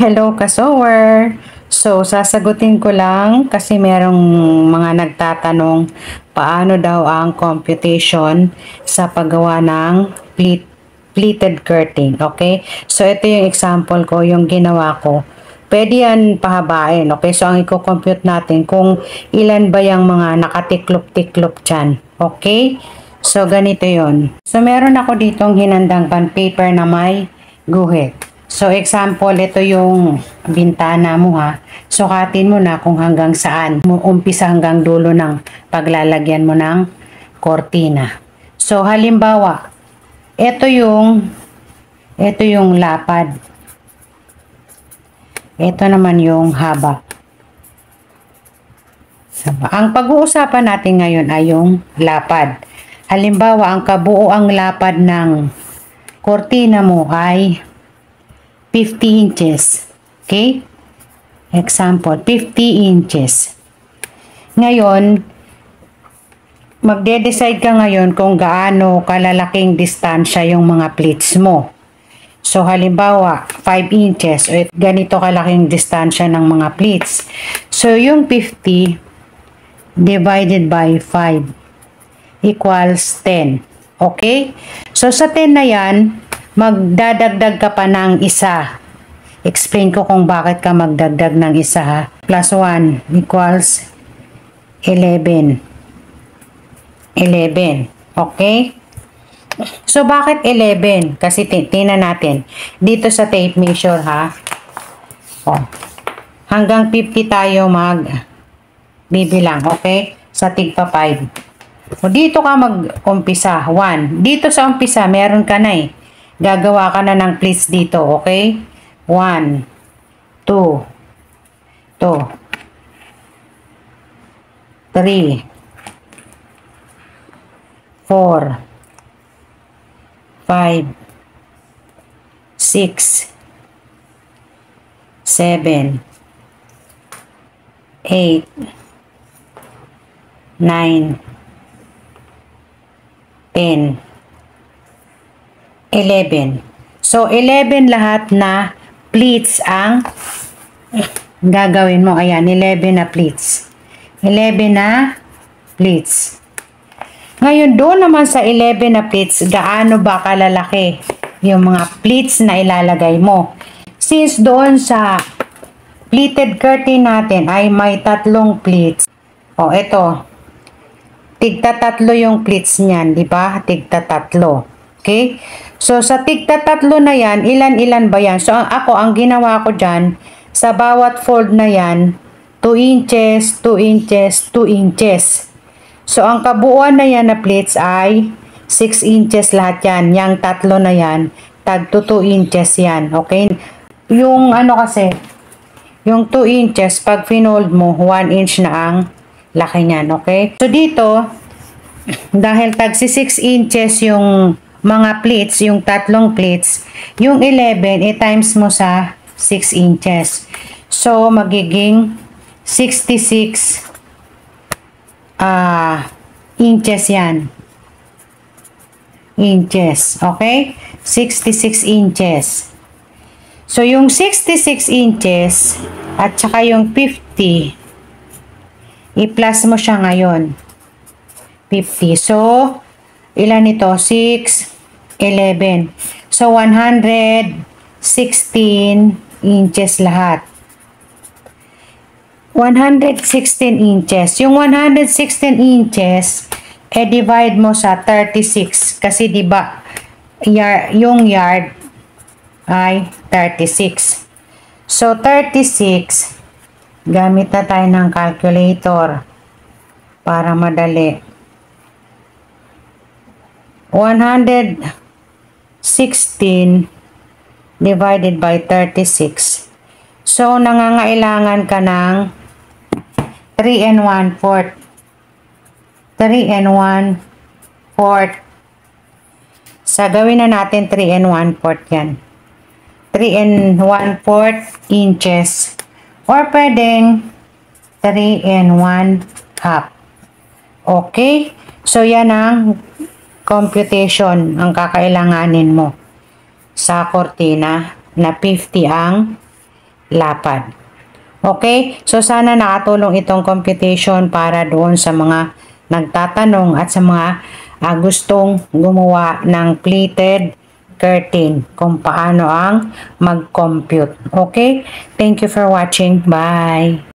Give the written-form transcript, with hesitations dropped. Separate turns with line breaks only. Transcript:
Hello, kasower! So, sasagutin ko lang kasi merong mga nagtatanong paano daw ang computation sa paggawa ng pleated curtain. Okay? So, ito yung example ko, yung ginawa ko. Pwede yan pahabain. Okay? So, ang i-compute natin kung ilan ba yung mga nakatiklop-tiklop dyan. Okay? So, ganito yon. So, meron ako ditong hinandang pan paper na may guhit. So, example, ito yung bintana mo ha. Sukatin mo na kung hanggang saan. Umpisa hanggang dulo ng paglalagyan mo ng kortina. So, halimbawa, ito yung lapad. Ito naman yung haba. Ang pag-uusapan natin ngayon ay yung lapad. Halimbawa, ang kabuoang lapad ng kortina mo ay 50 inches. Okay? Example, 50 inches. Ngayon, magde-decide ka ngayon kung gaano kalalaking distansya yung mga pleats mo. So, halimbawa, 5 inches, o ganito kalaking distansya ng mga pleats. So, yung 50 divided by 5 equals 10. Okay? So, sa 10 na yan, magdadagdag ka pa ng isa. Explain ko kung bakit ka magdagdag ng isa ha. Plus 1 equals 11. 11. Okay? So, bakit 11? Kasi tingnan natin. Dito sa tape measure ha. Oh. Hanggang 50 tayo bibilang. Okay? Sa tigpa 5. O, dito ka mag-umpisa. 1. Dito sa umpisa, meron ka na eh. Gagawa ka na ng pleats dito, okay? 1, 2, 3, 4, 5, 6, 7, 8, 9, 10, 11. So, 11 lahat na pleats ang gagawin mo. Ayan, 11 na pleats. 11 na pleats. Ngayon, doon naman sa 11 na pleats, gaano ba kalalaki yung mga pleats na ilalagay mo? Since doon sa pleated curtain natin ay may 3 pleats. O, ito. Tigta-3 yung pleats niyan, di ba? Tigta-3. Okay? So, sa tigta-3 na yan, ilan-ilan ba yan? So, ang ginawa ko dyan, sa bawat fold na yan, 2 inches, 2 inches, 2 inches. So, ang kabuuan na yan na pleats ay 6 inches lahat yan. Yang 3 na yan, tag to 2 inches yan. Okay? Yung kasi, yung 2 inches, pag finold mo, 1 inch na ang laki niyan. Okay? So, dito, dahil tag si 6 inches yung mga pleats, yung 3 pleats, yung 11, i-times mo sa 6 inches. So, magiging 66 inches yan. Inches. Okay? 66 inches. So, yung 66 inches at saka yung 50, i-plus mo siya ngayon. 50. So, ilan ito? 6, 11. So, 116 inches lahat. 116 inches. Yung 116 inches, divide mo sa 36. Kasi, di ba, yung yard ay 36. So, 36, gamit na tayo ng calculator para madali. 116 divided by 36. So, nangangailangan ka ng 3 1/4. 3 1/4. Sa gawin na natin 3 1/4 yan. 3 1/4 inches. Or pwedeng 3 1/2. Okay? So, yan ang computation ang kakailanganin mo sa kortina na 50 ang lapad. Okay? So, sana nakatulong itong computation para doon sa mga nagtatanong at sa mga gustong gumawa ng pleated curtain kung paano ang mag-compute. Okay? Thank you for watching. Bye!